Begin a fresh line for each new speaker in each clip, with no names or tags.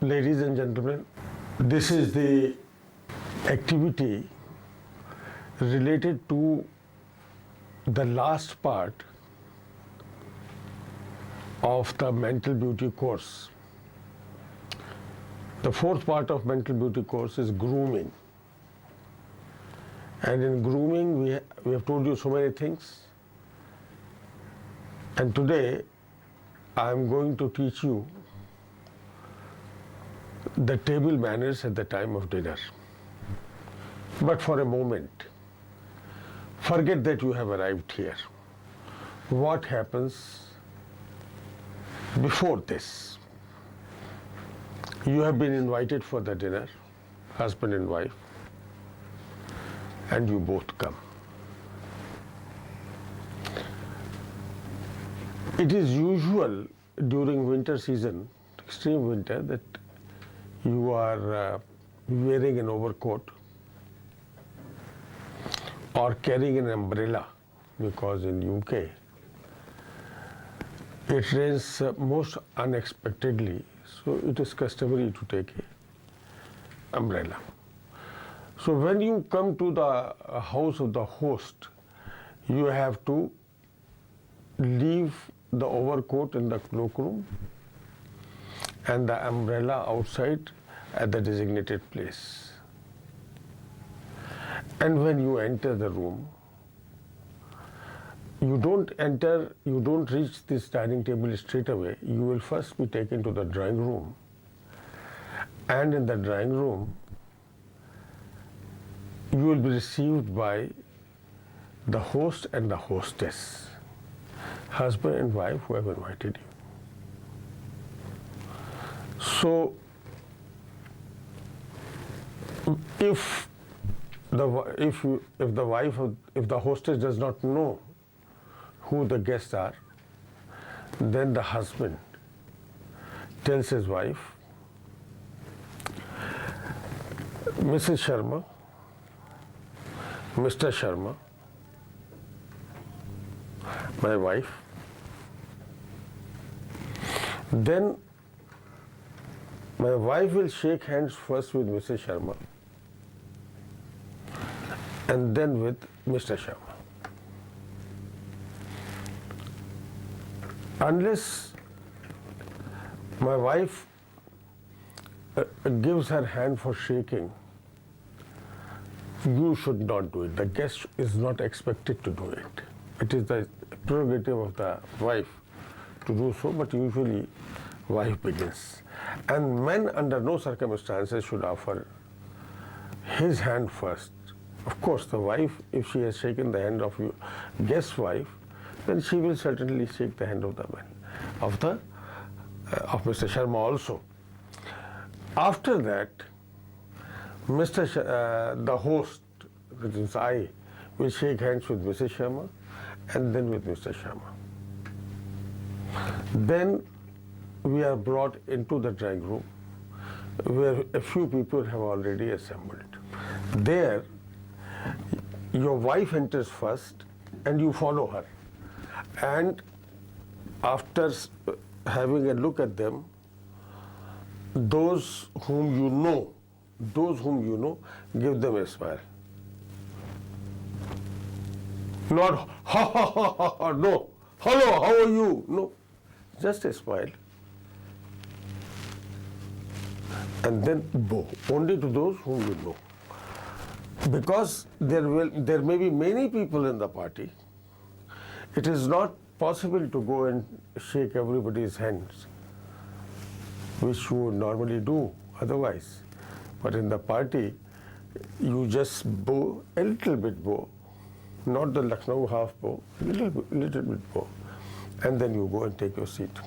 Ladies and gentlemen, this is the activity related to the last part of the mental beauty course. The fourth part of mental beauty course is grooming. And in grooming, we have told you so many things. And today, I am going to teach you the table manners at the time of dinner. But for a moment, forget that you have arrived here. What happens before this? You have been invited for the dinner, husband and wife, and you both come. It is usual during winter season, extreme winter, that you are wearing an overcoat or carrying an umbrella, because in UK it rains most unexpectedly, so it is customary to take an umbrella. So when you come to the house of the host, you have to leave the overcoat in the cloakroom and the umbrella outside at the designated place. And when you enter the room, you don't reach this dining table straight away. You will first be taken to the drawing room. And in the drawing room, you will be received by the host and the hostess, husband and wife who have invited you. So, if the hostess does not know who the guests are, then the husband tells his wife, Mrs. Sharma, Mr. Sharma, my wife. Then my wife will shake hands first with Mrs. Sharma and then with Mr. Sharma. Unless my wife gives her hand for shaking, you should not do it. The guest is not expected to do it. It is the prerogative of the wife to do so, but usually wife begins. And men under no circumstances should offer his hand first. Of course, the wife, if she has shaken the hand of your guest's wife, then she will certainly shake the hand of the man, of Mr. Sharma also. After that, the host, which is I, will shake hands with Mrs. Sharma and then with Mr. Sharma. Then we are brought into the drawing room where a few people have already assembled. There, your wife enters first and you follow her. And after having a look at them, those whom you know, give them a smile. Not ha ha ha ha ha, no. Hello, how are you? No, just a smile. And then bow, only to those whom you know. Because there may be many people in the party, it is not possible to go and shake everybody's hands, which you would normally do otherwise. But in the party, you just bow, a little bit bow, not the Lucknow half bow, little bit bow, and then you go and take your seat.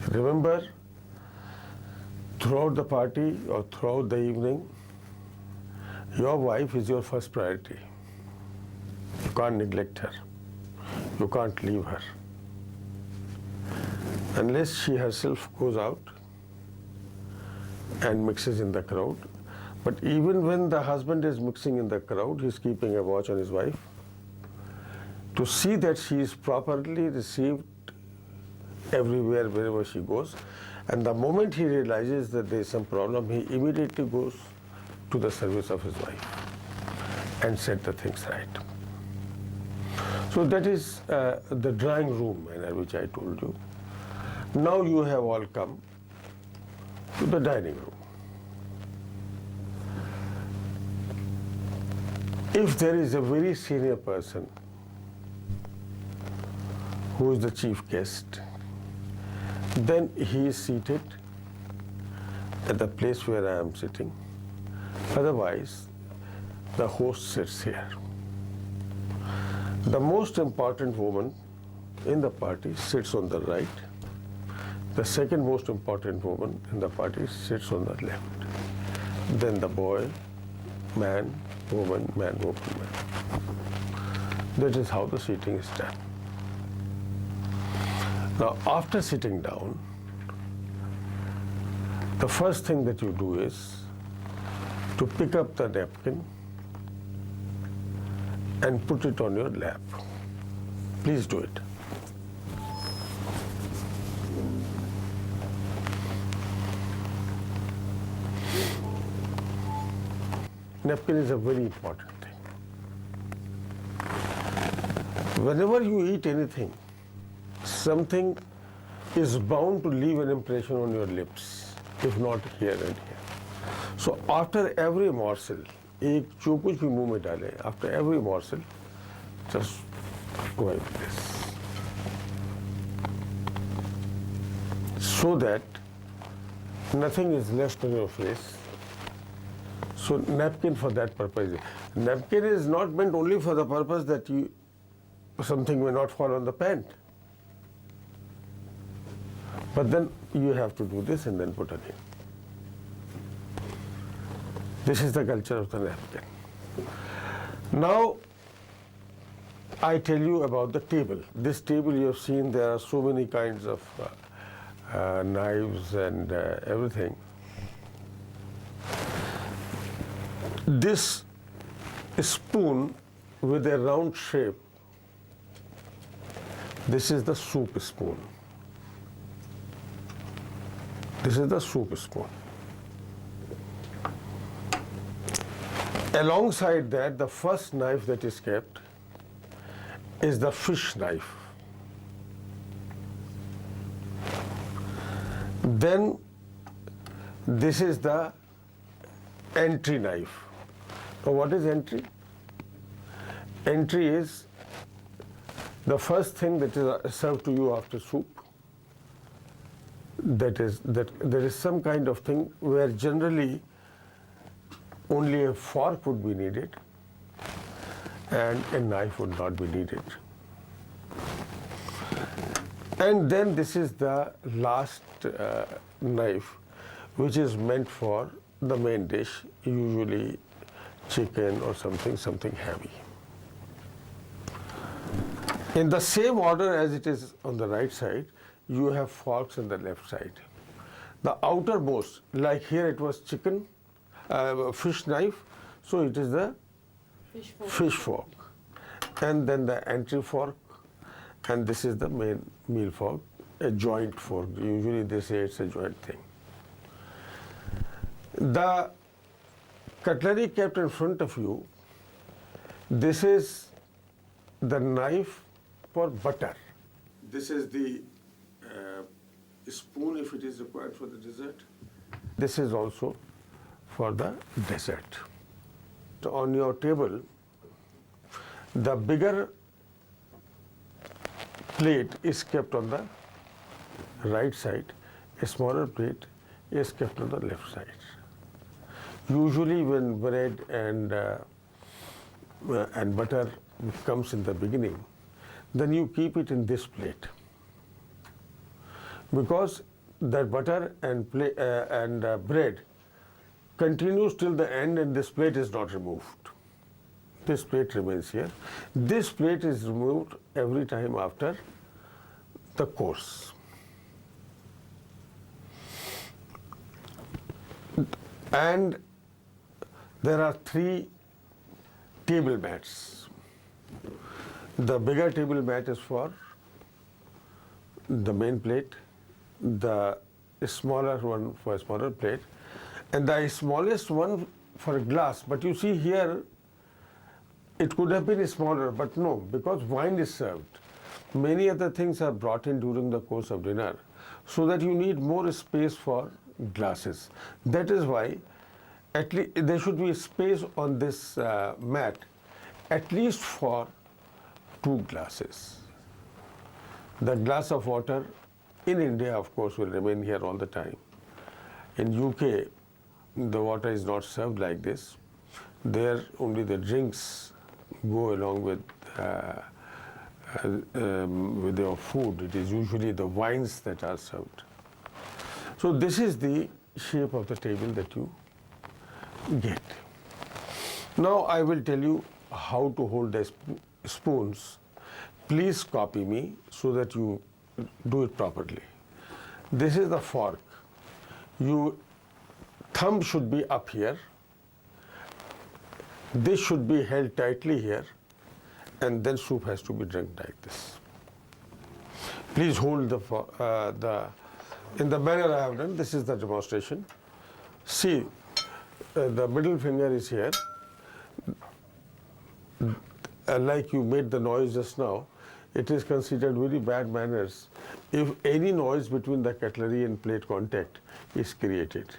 Remember, throughout the party or throughout the evening, your wife is your first priority. You can't neglect her. You can't leave her. Unless she herself goes out and mixes in the crowd. But even when the husband is mixing in the crowd, he is keeping a watch on his wife to see that she is properly received everywhere, wherever she goes. And the moment he realizes that there is some problem, he immediately goes to the service of his wife and set the things right. So that is the drawing room manner which I told you. Now you have all come to the dining room. If there is a very senior person who is the chief guest, then he is seated at the place where I am sitting. Otherwise, the host sits here. The most important woman in the party sits on the right. The second most important woman in the party sits on the left. Then the boy, man, woman, man, woman, man. That is how the seating is done. Now, after sitting down, the first thing that you do is to pick up the napkin and put it on your lap. Please do it. Napkin is a very important thing. Whenever you eat anything, something is bound to leave an impression on your lips, if not here and here. So after every morsel, एक जो कुछ भी मुंह में डाले, after every morsel, just go like this, so that nothing is left on your face. So napkin for that purpose. Napkin is not meant only for the purpose that something may not fall on the pant. But then you have to do this and then put again. This is the culture of the napkin. Now, I tell you about the table. This table you have seen, there are so many kinds of knives and everything. This spoon with a round shape, this is the soup spoon. This is the soup spoon. Alongside that, the first knife that is kept is the fish knife. Then this is the entry knife. Now what is entry? Entry is the first thing that is served to you after soup. That there is some kind of thing where generally only a fork would be needed and a knife would not be needed. And then this is the last knife, which is meant for the main dish, usually chicken or something heavy. In the same order as it is on the right side, you have forks on the left side. The outermost, like here it was chicken, fish knife, so it is the fish fork. And then the entry fork, and this is the main meal fork, a joint fork. Usually they say it's a joint thing. The cutlery kept in front of you, this is the knife for butter. This is the spoon if it is required for the dessert. This is also for the dessert. So on your table, the bigger plate is kept on the right side, a smaller plate is kept on the left side. Usually when bread and butter comes in the beginning, then you keep it in this plate, because that butter and bread continues till the end and this plate is not removed. This plate remains here. This plate is removed every time after the course. And there are 3 table mats. The bigger table mat is for the main plate, the smaller one for a smaller plate, and the smallest one for a glass. But you see here, it could have been smaller, but no, because wine is served. Many other things are brought in during the course of dinner, so that you need more space for glasses. That is why at least there should be space on this mat, at least for 2 glasses. The glass of water in India, of course, will remain here all the time. In UK, the water is not served like this. There, only the drinks go along with your food. It is usually the wines that are served. So this is the shape of the table that you get. Now I will tell you how to hold the spoons. Please copy me so that you do it properly. This is the fork. Your thumb should be up here. This should be held tightly here, and then soup has to be drunk like this. Please hold in the manner I have done. This is the demonstration. See, the middle finger is here. Like you made the noise just now, it is considered very bad manners if any noise between the cutlery and plate contact is created.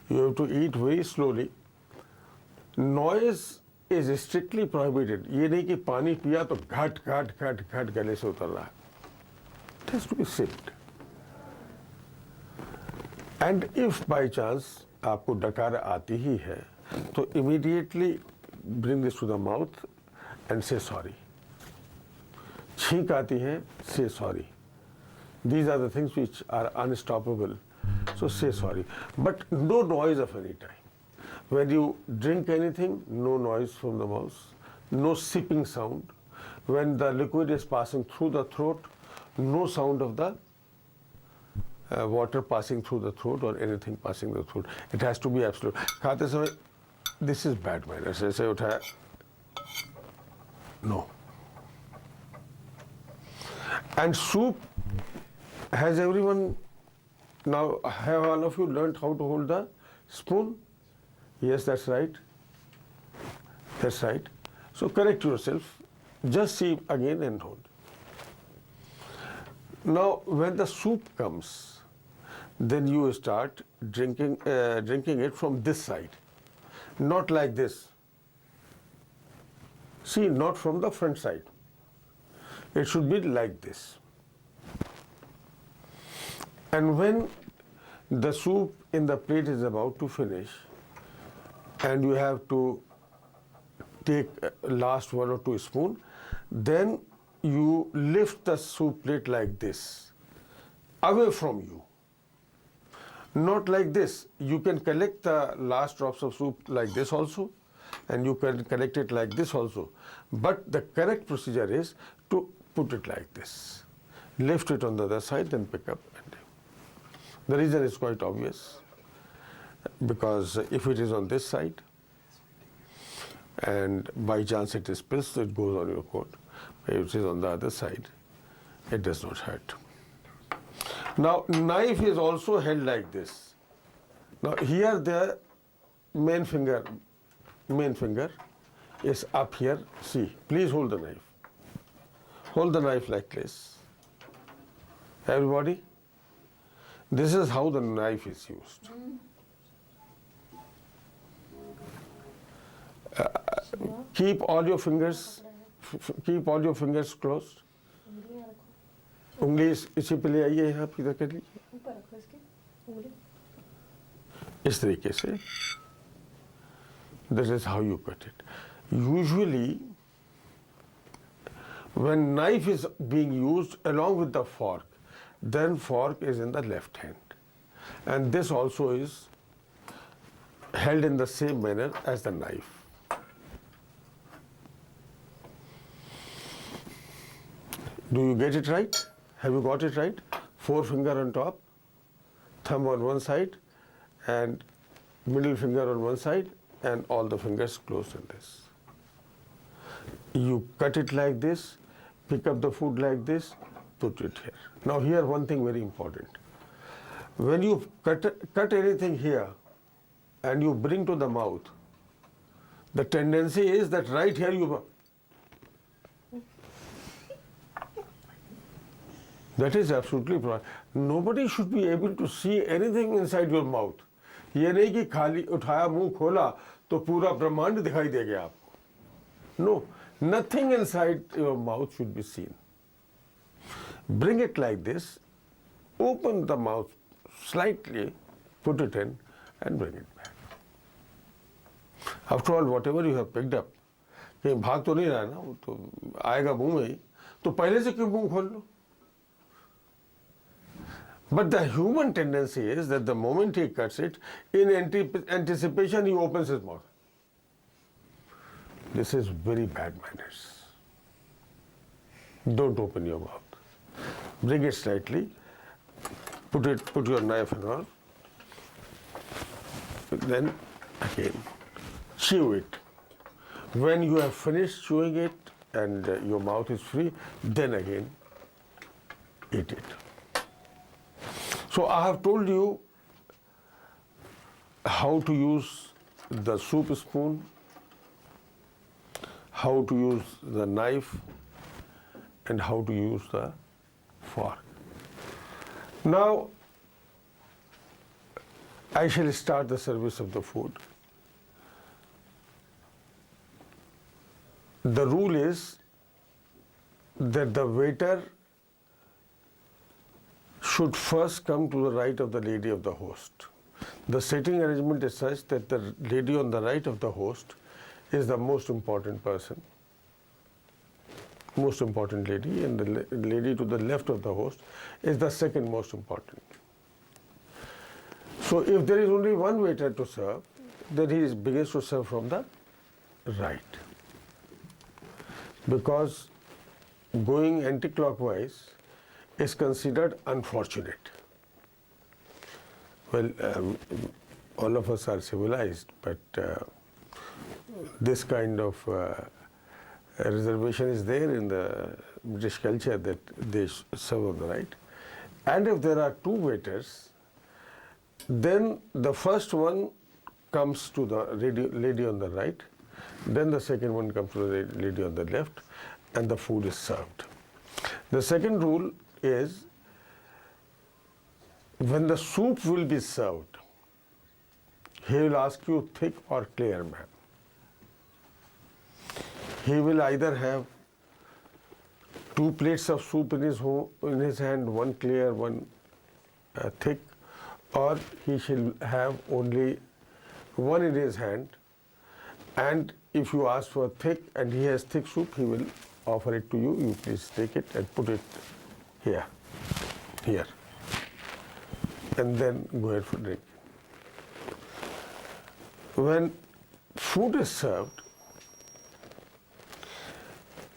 You have to eat very slowly. Noise is strictly prohibited. ये नहीं कि पानी पिया तो घट घट घट घट गले से उतर रहा है. It has to be sipped. And if by chance आपको डकार आती ही है, तो immediately bring this to the mouth and say sorry. छींक आती है, say sorry. These are the things which are unstoppable. So say sorry. But no noise of any time. When you drink anything, no noise from the mouth, no sipping sound. When the liquid is passing through the throat, no sound of the water passing through the throat or anything passing the throat. It has to be absolute. खाते समय, this is bad manners. ऐसे उठाया, no. And soup, has everyone, now have all of you learned how to hold the spoon? Yes, that's right. That's right. So correct yourself. Just see again and hold. Now, when the soup comes, then you start drinking it from this side, not like this. See, not from the front side. It should be like this. And when the soup in the plate is about to finish, and you have to take last 1 or 2 spoons, then you lift the soup plate like this, away from you. Not like this. You can collect the last drops of soup like this also, and you can collect it like this also. But the correct procedure is to put it like this. Lift it on the other side, then pick up. The reason is quite obvious, because if it is on this side, and by chance it is spills, so it goes on your coat. If it is on the other side, it does not hurt. Now, knife is also held like this. Now, here the main finger is up here. See, please hold the knife. Hold the knife like this. Everybody? This is how the knife is used. Keep all your fingers closed. उंगली इसी पे ले आइए, यहाँ पे इधर कर लीजिए, इस तरीके से. This is how you cut it. Usually, when knife is being used along with the fork, then fork is in the left hand, and this also is held in the same manner as the knife. Do you get it right? Have you got it right? 4 finger on top, thumb on one side, and middle finger on one side, and all the fingers closed in this. You cut it like this, pick up the food like this, put it here. Now here one thing very important. When you cut anything here and you bring to the mouth, the tendency is that right here you... That is absolutely right. Nobody should be able to see anything inside your mouth. ये नहीं कि खाली उठाया मुंह खोला तो पूरा ब्रह्मांड दिखाई देगा आपको. No, nothing inside your mouth should be seen. Bring it like this, open the mouth slightly, put it in and bring it back. After all, whatever you have picked up, कहीं भाग तो नहीं रहा ना, वो तो आएगा मुंह में ही, तो पहले से क्यों मुंह खोल लो? But the human tendency is that the moment he cuts it, in anticipation he opens his mouth. This is very bad manners. Don't open your mouth. Bring it slightly, put your knife and all. Then again, chew it. When you have finished chewing it and your mouth is free, then again eat it. So I have told you how to use the soup spoon, how to use the knife, and how to use the fork. Now I shall start the service of the food. The rule is that the waiter should first come to the right of the lady of the host. The seating arrangement is such that the lady on the right of the host is the most important person, most important lady, and the lady to the left of the host is the second most important. So if there is only one waiter to serve, then he begins to serve from the right. Because going anti-clockwise is considered unfortunate. Well, all of us are civilized, but this kind of reservation is there in the British culture that they serve on the right. And if there are two waiters, then the first one comes to the lady on the right, then the second one comes to the lady on the left, and the food is served. The second rule is when the soup will be served, he will ask you thick or clear, ma'am. He will either have two plates of soup in his hand, one clear, one thick, or he shall have only one in his hand, and if you ask for thick and he has thick soup, he will offer it to you. You please take it and put it here, and then go ahead for drink. When food is served,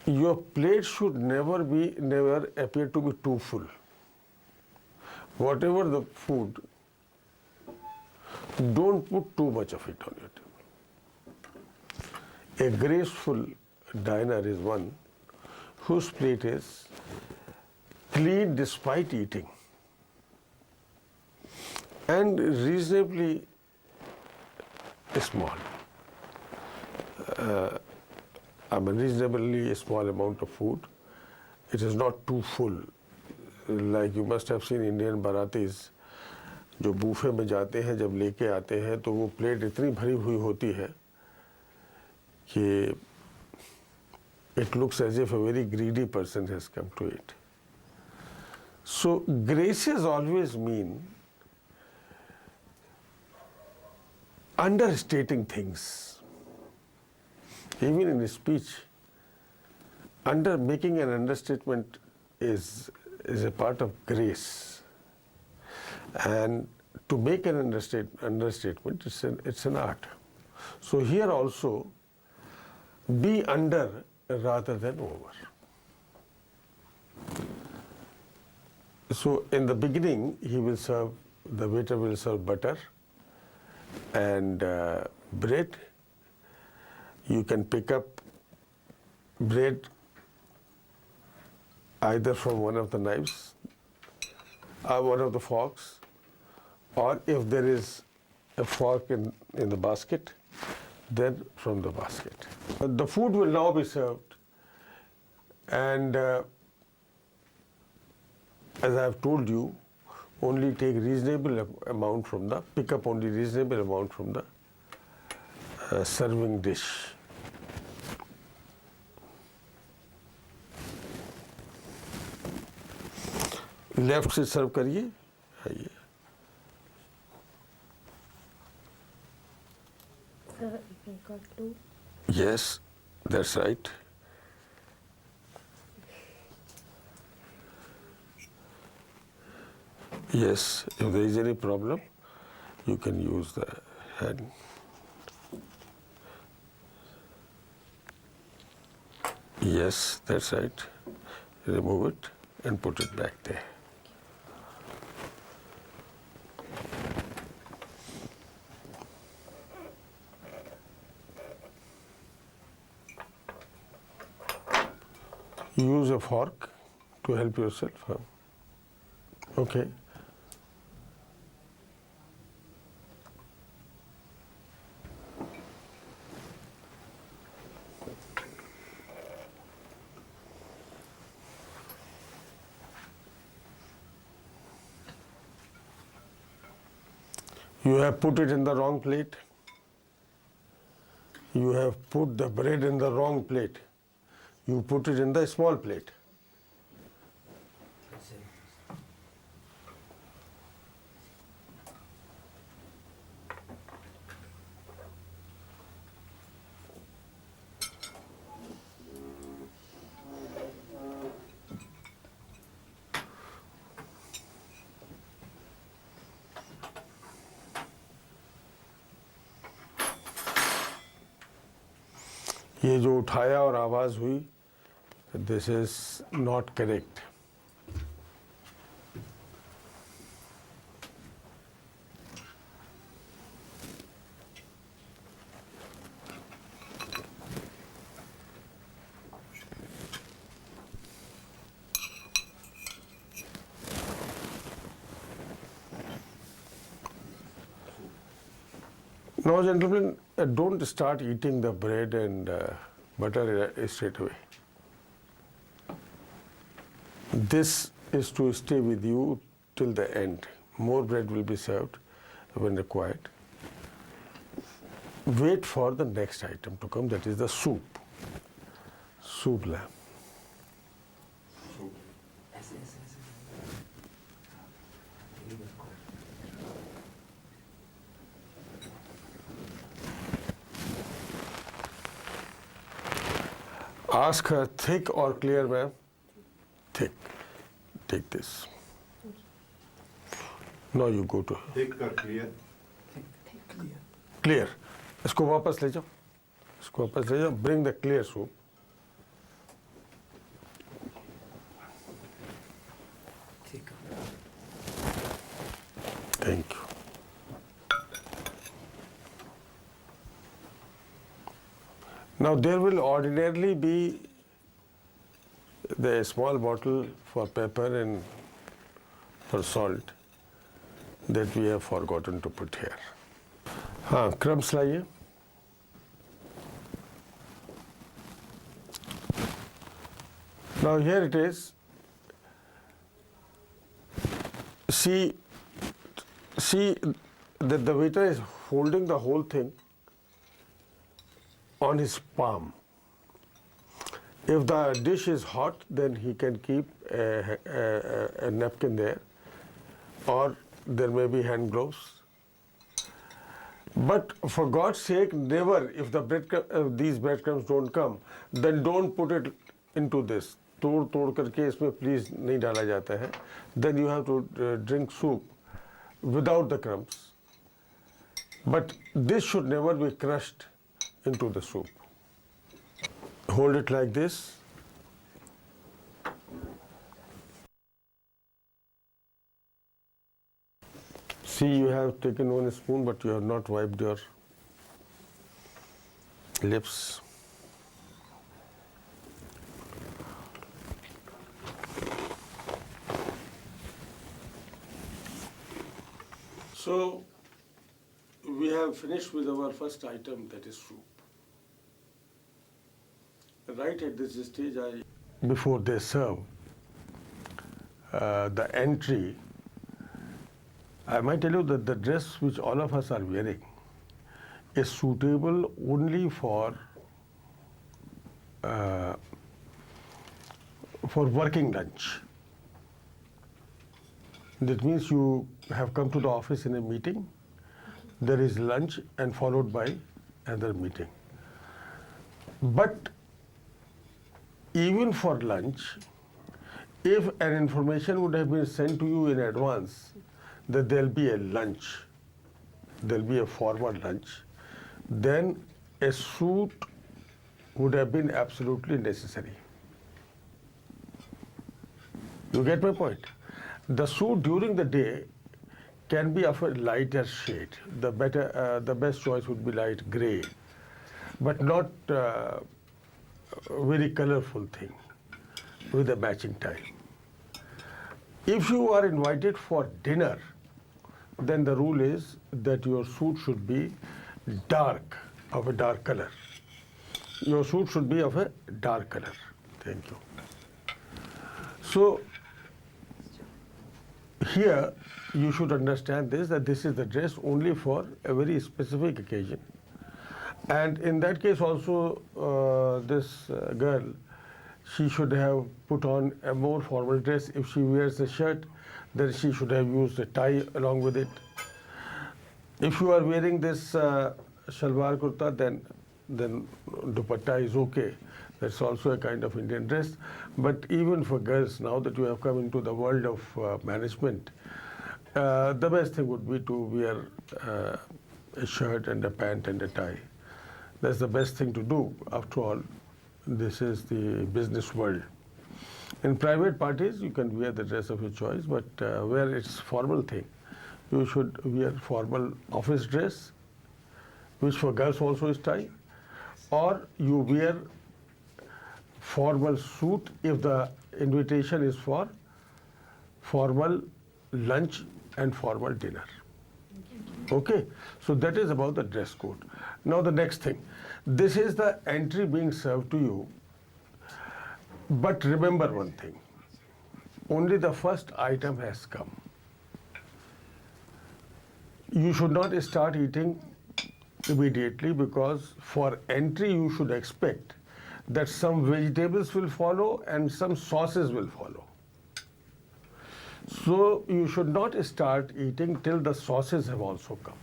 your plate should never appear to be too full. Whatever the food, don't put too much of it on your table. A graceful diner is one whose plate is clean despite eating and reasonably small. Reasonably small amount of food. It is not too full. Like you must have seen Indian Baratis, जो buffet में जाते हैं, जब लेके आते हैं तो वो प्लेट इतनी भरी हुई होती है कि it looks as if a very greedy person has come to it. So graces always mean understating things. Even in speech, making an understatement is a part of grace. And to make an understatement, it's an art. So here also, be under rather than over. So in the beginning, the waiter will serve butter and bread. You can pick up bread either from one of the knives, one of the forks, or if there is a fork in the basket, then from the basket. The food will now be served, and as I have told you, only take reasonable amount from the, pick up only reasonable amount from the serving dish. Left से सर्व करिए, आइए.
Sir, if I got two.
Yes, that's right. Yes, if there is any problem, you can use the hand. Yes, that's right. Remove it and put it back there. Use a fork to help yourself. Huh? Okay. You have put it in the wrong plate. You have put the bread in the wrong plate. You put it in the small plate. ये जो उठाया और आवाज़ हुई, this is not correct. Now, gentlemen, don't start eating the bread and butter straight away. This is to stay with you till the end. More bread will be served when required. Wait for the next item to come, that is the soup. Soup lamb. Ask her thick or clear, ma'am? Thick. Take this. Now you go to her.
Thick or clear?
Clear. इसको वापस ले जाओ. इसको वापस ले जाओ. Bring the clear soup. Thank you. Now there will ordinarily be the small bottle for pepper and for salt that we have forgotten to put here. हाँ, crumbs लाइए. Now here it is. See that the waiter is holding the whole thing on his palm. If the dish is hot, then he can keep a napkin there, or there may be hand gloves. But for God's sake, never, if these breadcrumbs don't come, then don't put it into this. तोड़ करके इसमें please नहीं डाला जाता है. Then you have to drink soup without the crumbs. But this should never be crushed into the soup. Hold it like this. See, you have taken one spoon, but you have not wiped your lips. So we have finished with our first item, that is soup. Right at this stage, before they serve the entry, I might tell you that the dress which all of us are wearing is suitable only for working lunch. That means you have come to the office in a meeting, there is lunch and followed by another meeting. But even for lunch, if an information would have been sent to you in advance that there'll be a lunch, there'll be a formal lunch, then a suit would have been absolutely necessary. You get my point? The suit during the day can be of a lighter shade. The best choice would be light gray, but not very colorful thing with a matching tie. If you are invited for dinner, then the rule is that your suit should be dark, of a dark color. Your suit should be of a dark color. Thank you. So here you should understand this, that this is the dress only for a very specific occasion. And in that case also, this girl, she should have put on a more formal dress. If she wears a shirt, then she should have used a tie along with it. If you are wearing this shalwar kurta, then dupatta is okay. That's also a kind of Indian dress. But even for girls, now that you have come into the world of management, the best thing would be to wear a shirt and a pant and a tie. That's the best thing to do. After all, this is the business world. In private parties, you can wear the dress of your choice, but where it's formal thing, you should wear formal office dress, which for girls also is tie, or you wear formal suit if the invitation is for formal lunch and formal dinner. Okay, so that is about the dress code. Now the next thing, this is the entry being served to you, but remember one thing, only the first item has come. You should not start eating immediately, because for entry you should expect that some vegetables will follow and some sauces will follow. So you should not start eating till the sauces have also come.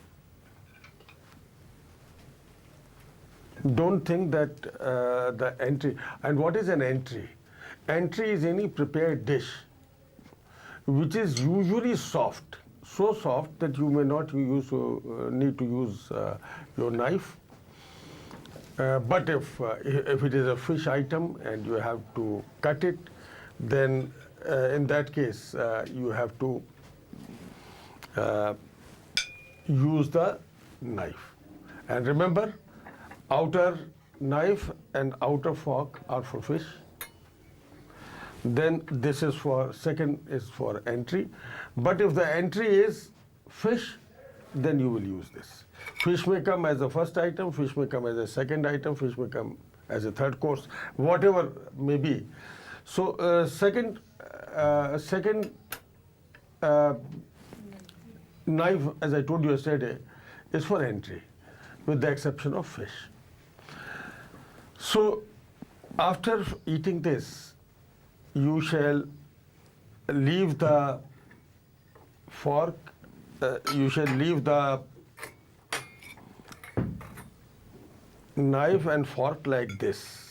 Don't think that the entry, and what is an entry? Entry is any prepared dish which is usually soft, so soft that you may not need to use your knife. But if it is a fish item and you have to cut it, then in that case you have to use the knife. And remember, outer knife and outer fork are for fish. Then this is for, second is for entry. But if the entry is fish, then you will use this. Fish may come as a first item, fish may come as a second item, fish may come as a third course, whatever may be. So second knife, as I told you yesterday, is for entry, with the exception of fish. So after eating this, you shall leave the fork, you shall leave the knife and fork like this.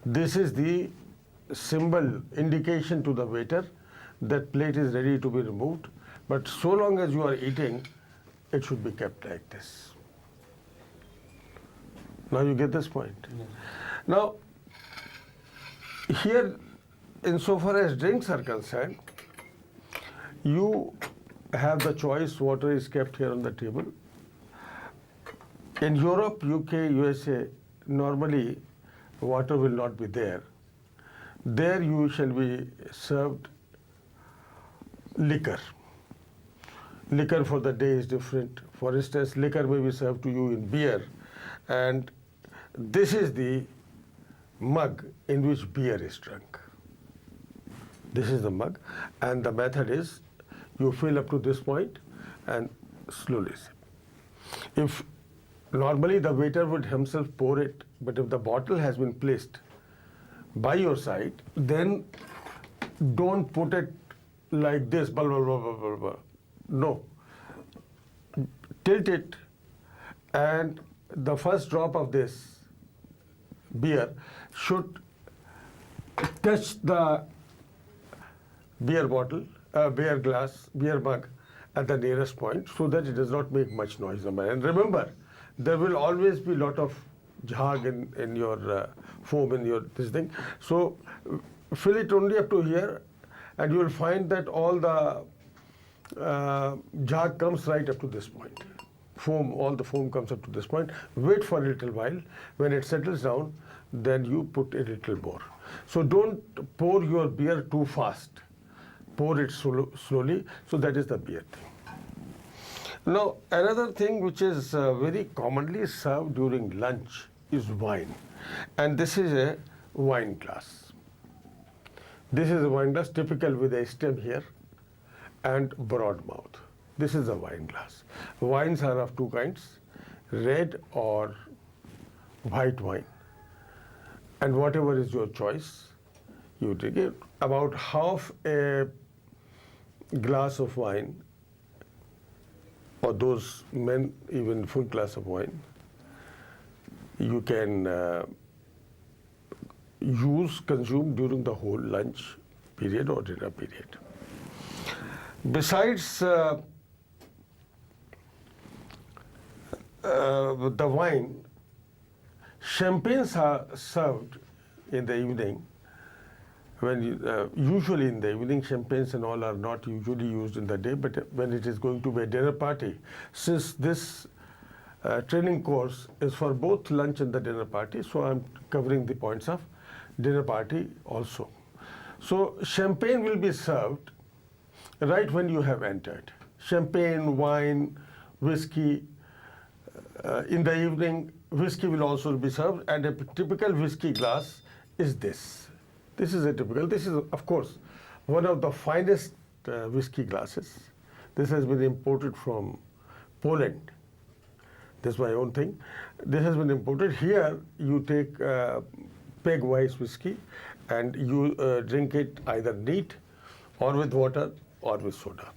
This is the symbol, indication to the waiter that plate is ready to be removed. But so long as you are eating, it should be kept like this. Now you get this point. Yes. Now, here, insofar as drinks are concerned, you have the choice. Water is kept here on the table. In Europe, UK, USA, normally water will not be there. There you shall be served liquor. liquor for the day is different. For instance, liquor may be served to you in beer, and this is the mug in which beer is drunk. This is the mug, and the method is you fill up to this point and slowly sip. If normally the waiter would himself pour it, but if the bottle has been placed by your side, then don't put it like this, blah, blah, blah, blah, blah, blah. No. Tilt it, and the first drop of this beer should touch the beer bottle, beer glass, beer mug at the nearest point, so that it does not make much noise. And remember, there will always be a lot of jhag in your foam in your this thing. So fill it only up to here, and you will find that all the jhag comes right up to this point. All the foam comes up to this point. Wait for a little while. When it settles down, then you put a little more. So don't pour your beer too fast. Pour it slowly. So that is the beer thing. Now, another thing which is very commonly served during lunch is wine. And this is a wine glass. This is a wine glass, typical with a stem here and broad mouth. This is a wine glass. Wines are of two kinds, red or white wine. And whatever is your choice, you take it. About half a glass of wine, or those men, even full glass of wine, you can consume during the whole lunch period or dinner period. Besides the wine, champagnes are served in the evening. Usually in the evening, champagnes and all are not usually used in the day, but when it is going to be a dinner party, since this training course is for both lunch and the dinner party, so I'm covering the points of dinner party also. So champagne will be served right when you have entered. Champagne, wine, whiskey. In the evening, whiskey will also be served, and a typical whiskey glass is this. This is, of course, one of the finest whiskey glasses. This has been imported from Poland. This is my own thing. This has been imported. Here, you take peg wise whiskey and you drink it either neat or with water or with soda.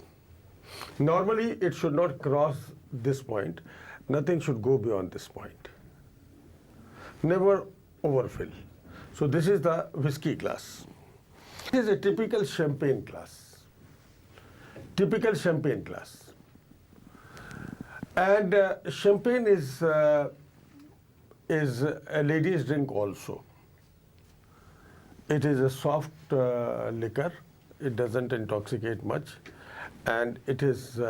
Normally, it should not cross this point. Nothing should go beyond this point. Never overfill. So this is the whiskey glass. This is a typical champagne glass. Typical champagne glass. And champagne is a lady's drink also. It is a soft liquor. It doesn't intoxicate much, and it is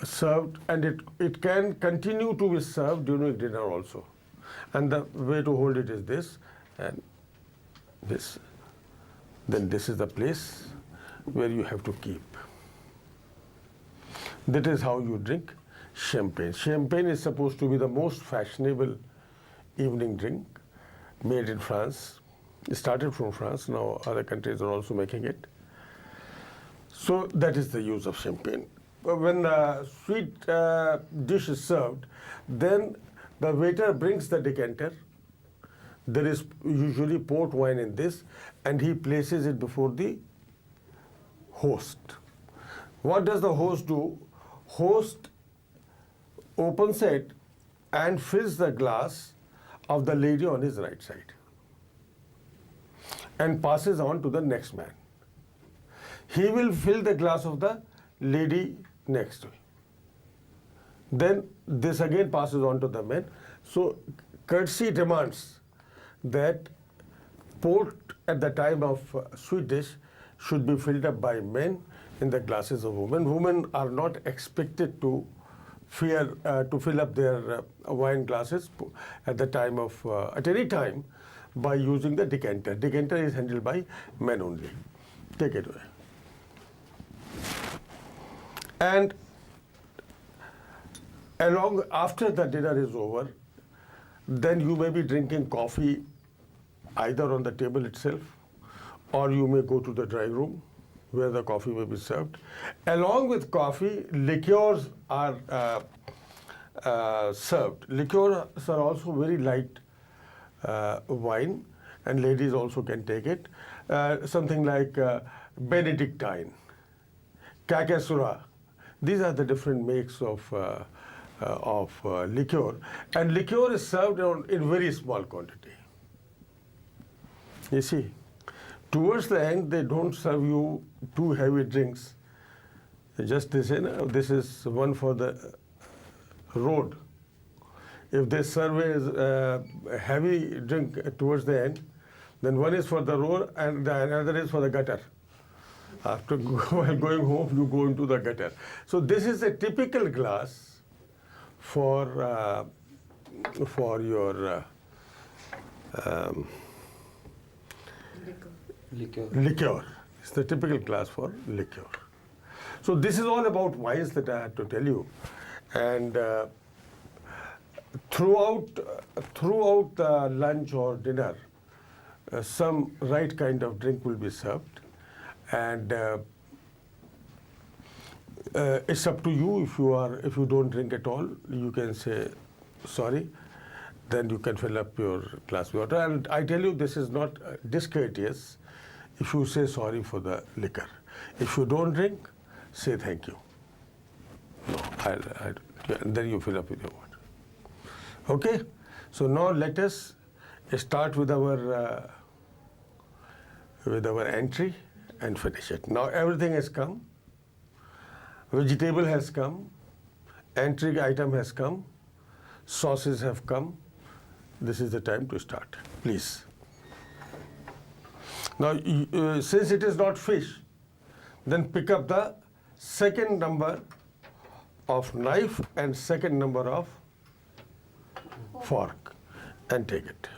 served, and it can continue to be served during dinner also. And the way to hold it is this and this. Then this is the place where you have to keep. That is how you drink champagne. Champagne is supposed to be the most fashionable evening drink made in France. It started from France, now other countries are also making it. So that is the use of champagne. When a sweet dish is served, then the waiter brings the decanter. There is usually port wine in this, and he places it before the host. What does the host do? Host opens it and fills the glass of the lady on his right side and passes on to the next man. He will fill the glass of the lady next to him. Then this again passes on to the men. So courtesy demands that port at the time of sweet dish should be filled up by men in the glasses of women. Women are not expected to fill up their wine glasses at the time of at any time by using the decanter. Decanter is handled by men only. Take it away. And along after the dinner is over, then you may be drinking coffee either on the table itself, or you may go to the drawing room where the coffee may be served. Along with coffee, liqueurs are served. Liqueurs are also very light wine, and ladies also can take it. Something like Benedictine, Cacasura. These are the different makes of liqueur, and liqueur is served in very small quantity. You see, towards the end, they don't serve you too heavy drinks. Just they say, no, this is one for the road. If they serve a heavy drink towards the end, then one is for the road and another is for the gutter. After while going home, you go into the gutter. So this is a typical glass for your liqueur. It's the typical glass for liqueur. So this is all about wines that I had to tell you, and throughout the lunch or dinner, some right kind of drink will be served, and it's up to you. If you don't drink at all, you can say sorry. Then you can fill up your glass with water. And I tell you, this is not discourteous if you say sorry for the liquor. If you don't drink, say thank you. No, then you fill up with your water. Okay? So now let us start with our entry and finish it. Now everything has come. Vegetable has come. Entry item has come. Sauces have come. This is the time to start. Please. Now, since it is not fish, then pick up the second number of knife and second number of fork and take it.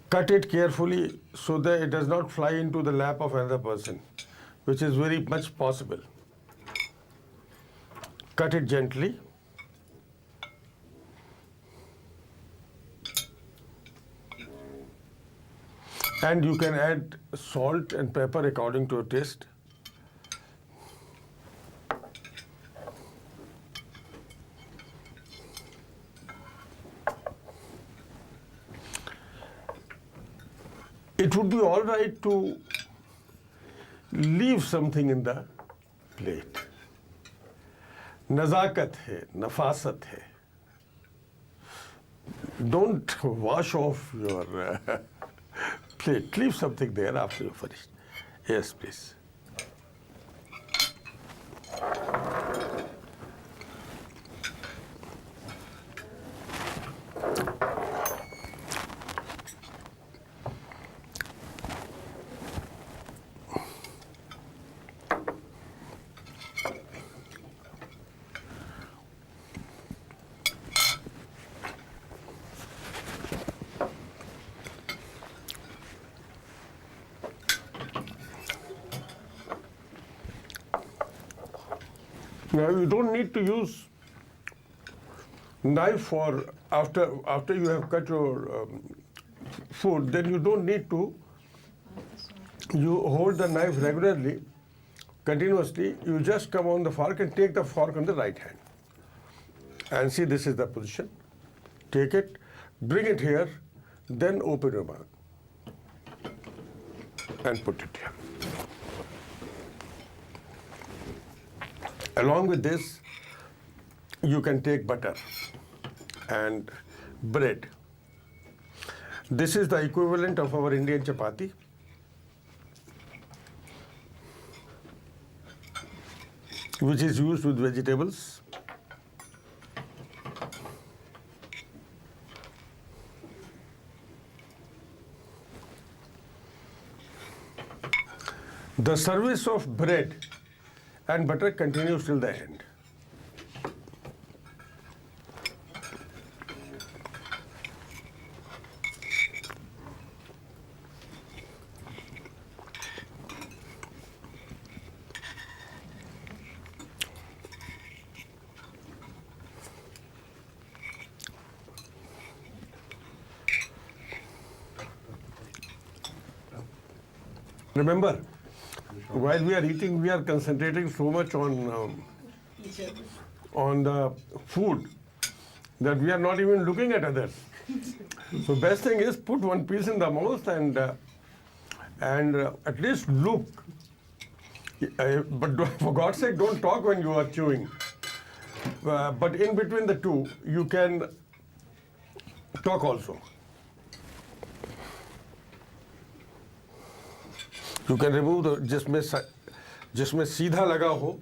Cut it carefully so that it does not fly into the lap of another person, which is very much possible. Cut it gently. And you can add salt and pepper according to your taste. It would be all right to leave something in the plate. Nazakat hai, nafasat hai. Don't wash off your plate. Leave something there after you finish. Yes, please. Now you don't need to use knife for after you have cut your food. Then you don't need to. You hold the knife regularly, continuously. You just come on the fork and take the fork on the right hand. And see, this is the position. Take it, bring it here, then open your mouth and put it here. Along with this, you can take butter and bread. This is the equivalent of our Indian chapati. Which is used with vegetables. The service of bread and butter continues till the end. Remember, while we are eating, we are concentrating so much on the food that we are not even looking at others. So best thing is put one piece in the mouth and at least look. But for God's sake, don't talk when you are chewing. But in between the two, you can talk also. You can remove the जिसमें सीधा लगा हो,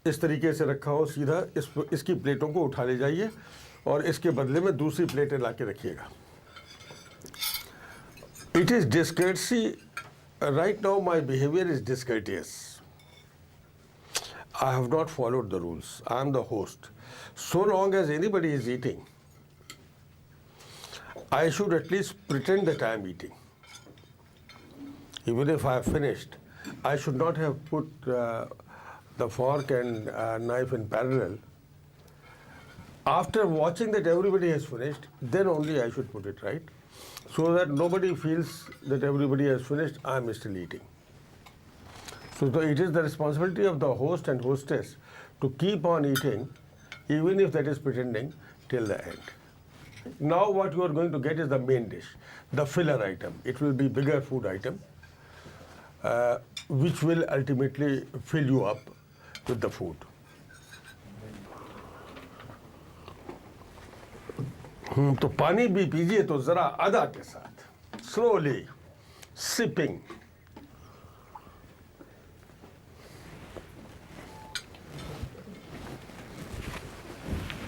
इस तरीके से रखा हो सीधा, इसकी प्लेटों को उठा ले जाइए और इसके बदले में दूसरी प्लेटें लाके रखिएगा. It is discourtesy. Right now my behavior is discourteous. I have not followed the rules. I am the host. So long as anybody is eating, I should at least pretend that I am eating. Even if I have finished, I should not have put the fork and knife in parallel. After watching that everybody has finished, then only I should put it, right? So that nobody feels that everybody has finished, I am still eating. So it is the responsibility of the host and hostess to keep on eating, even if that is pretending, till the end. Now what you are going to get is the main dish, the filler item. It will be bigger food item, which will ultimately fill you up with the food. तो पानी भी पीजिए तो जरा अदा के साथ, slowly, sipping.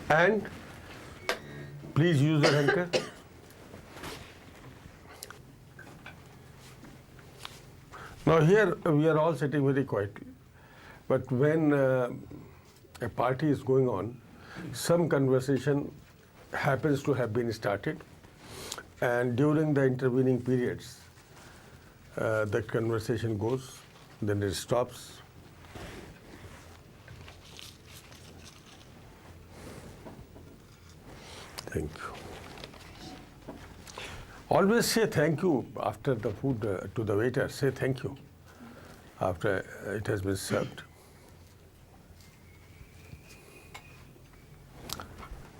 And please use the handker. Now here we are all sitting very quietly, but when a party is going on, some conversation happens to have been started, and during the intervening periods, the conversation goes, then it stops. Thank you. Always say thank you after the food to the waiter. Say thank you after it has been served.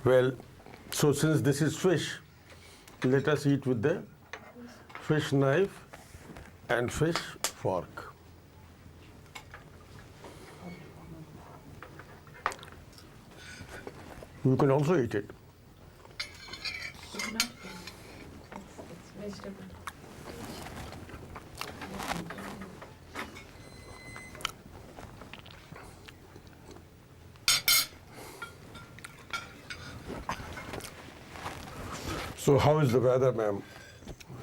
Well, so since this is fish, let us eat with the fish knife and fish fork. You can also eat it.
It's not fish. It's vegetable.
So how is the weather, ma'am,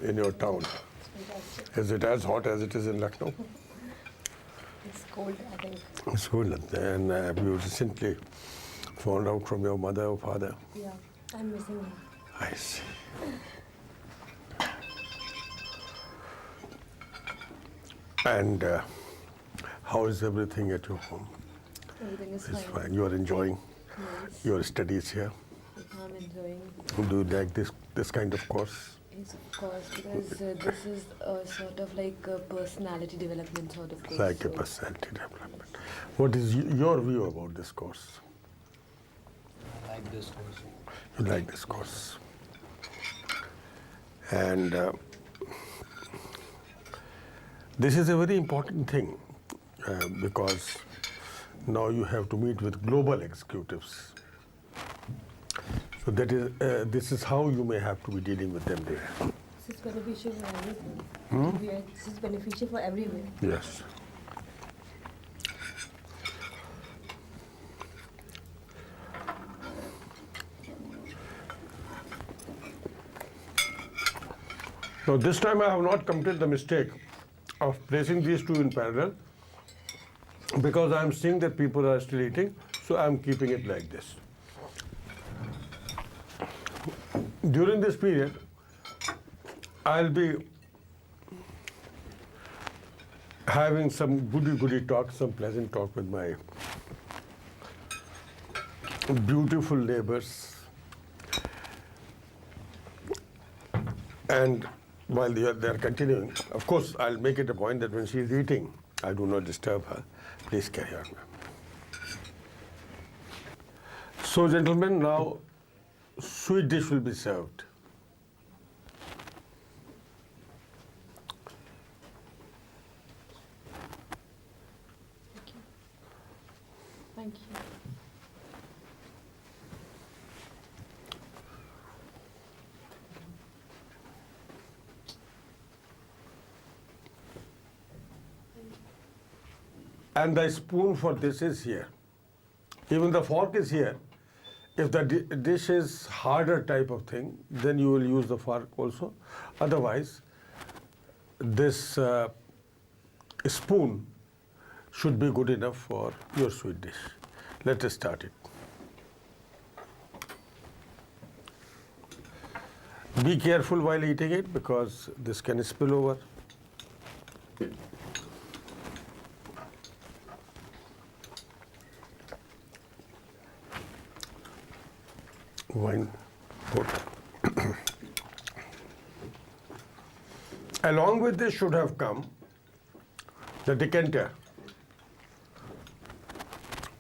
in your town?
It's fantastic.
Is it as hot as it is in Lucknow?
It's cold, I think.
It's good. And you recently found out from your mother or father?
Yeah, I'm missing him.
I see. And how is everything at your home?
Everything is
It's
fine.
fine. You are enjoying
Yes,
your studies here.
I'm enjoying.
Do you like this kind of course?
Yes, of course, because this is a sort of like a personality development sort of course.
Like a
so-
personality development. What is your view about this course?
I like this course.
You like this course? And this is a very important thing because now you have to meet with global executives. So that is, this is how you may have to be dealing with them there.
This is beneficial for everything. This is beneficial for everywhere.
Yes. Now this time I have not committed the mistake of placing these two in parallel because I am seeing that people are still eating, so I am keeping it like this. During this period, I'll be having some goody talk, some pleasant talk with my beautiful neighbors. And while they're continuing, of course, I'll make it a point that when she's eating, I do not disturb her. Please carry on, ma'am. So, gentlemen, now sweet dish will be served.
Thank you.
And the spoon for this is here. Even the fork is here. If the dish is harder type of thing, then you will use the fork also. Otherwise, this spoon should be good enough for your sweet dish. Let us start it. Be careful while eating it because this can spill over. Wine put. Along with this should have come the decanter.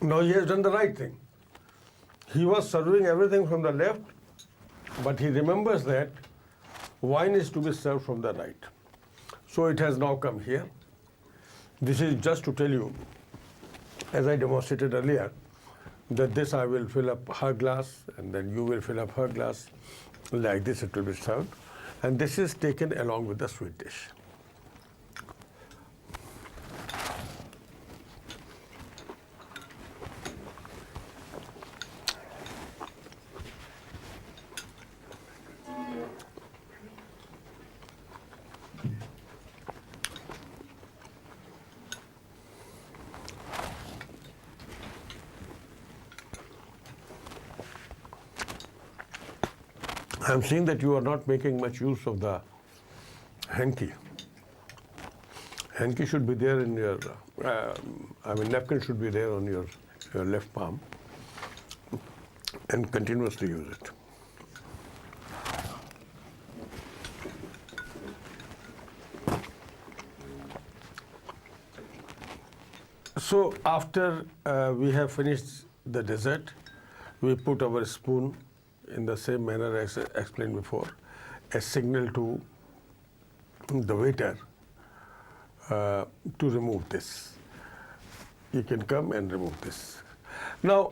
Now he has done the right thing. He was serving everything from the left, but he remembers that wine is to be served from the right. So it has now come here. This is just to tell you, as I demonstrated earlier, that this I will fill up her glass and then you will fill up her glass. Like this it will be served. And this is taken along with the sweet dish. I'm seeing that you are not making much use of the hanky. Hanky should be there in your, napkin should be there on your left palm and continuously use it. So after we have finished the dessert, we put our spoon in the same manner as explained before, a signal to the waiter to remove this. You can come and remove this. Now,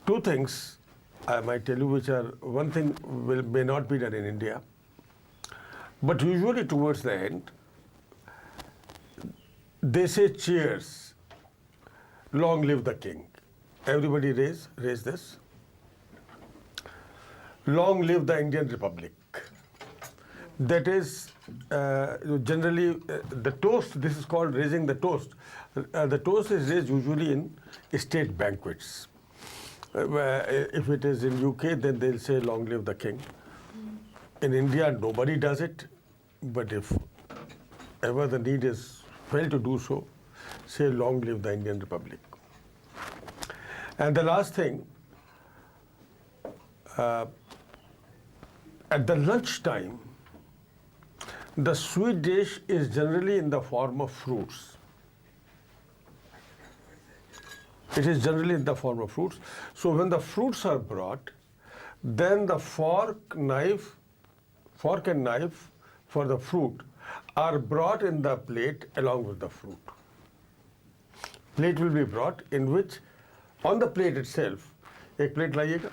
two things I might tell you, which are, one thing may not be done in India, but usually towards the end, they say cheers, long live the king. Everybody raise this. Long live the Indian Republic. That is generally the toast. This is called raising the toast. The toast is raised usually in state banquets. If it is in UK, then they'll say long live the king. In India, nobody does it. But if ever the need is felt to do so, say long live the Indian Republic. And the last thing, at the lunch time, the sweet dish is generally in the form of fruits. It is generally in the form of fruits. So when the fruits are brought, then the fork and knife for the fruit are brought in the plate along with the fruit. Plate will be brought in which, on the plate itself, एक plate लाइएगा.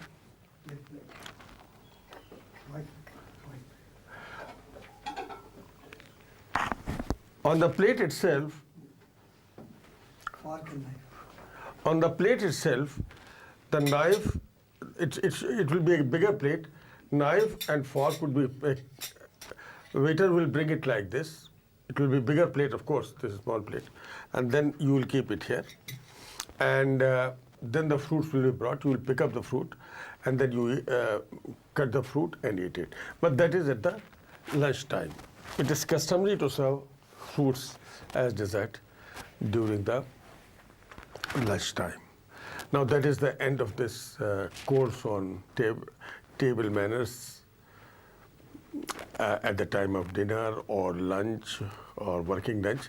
On the plate itself,
fork and knife.
on the plate itself, the knife, it will be a bigger plate. Knife and fork would be, waiter will bring it like this. It will be bigger plate, of course, this is small plate. And then you will keep it here. And then the fruits will be brought. You will pick up the fruit and then you cut the fruit and eat it. But that is at the lunch time. It is customary to serve fruits as dessert during the lunch time. Now that is the end of this course on table manners. at the time of dinner or lunch or working lunch.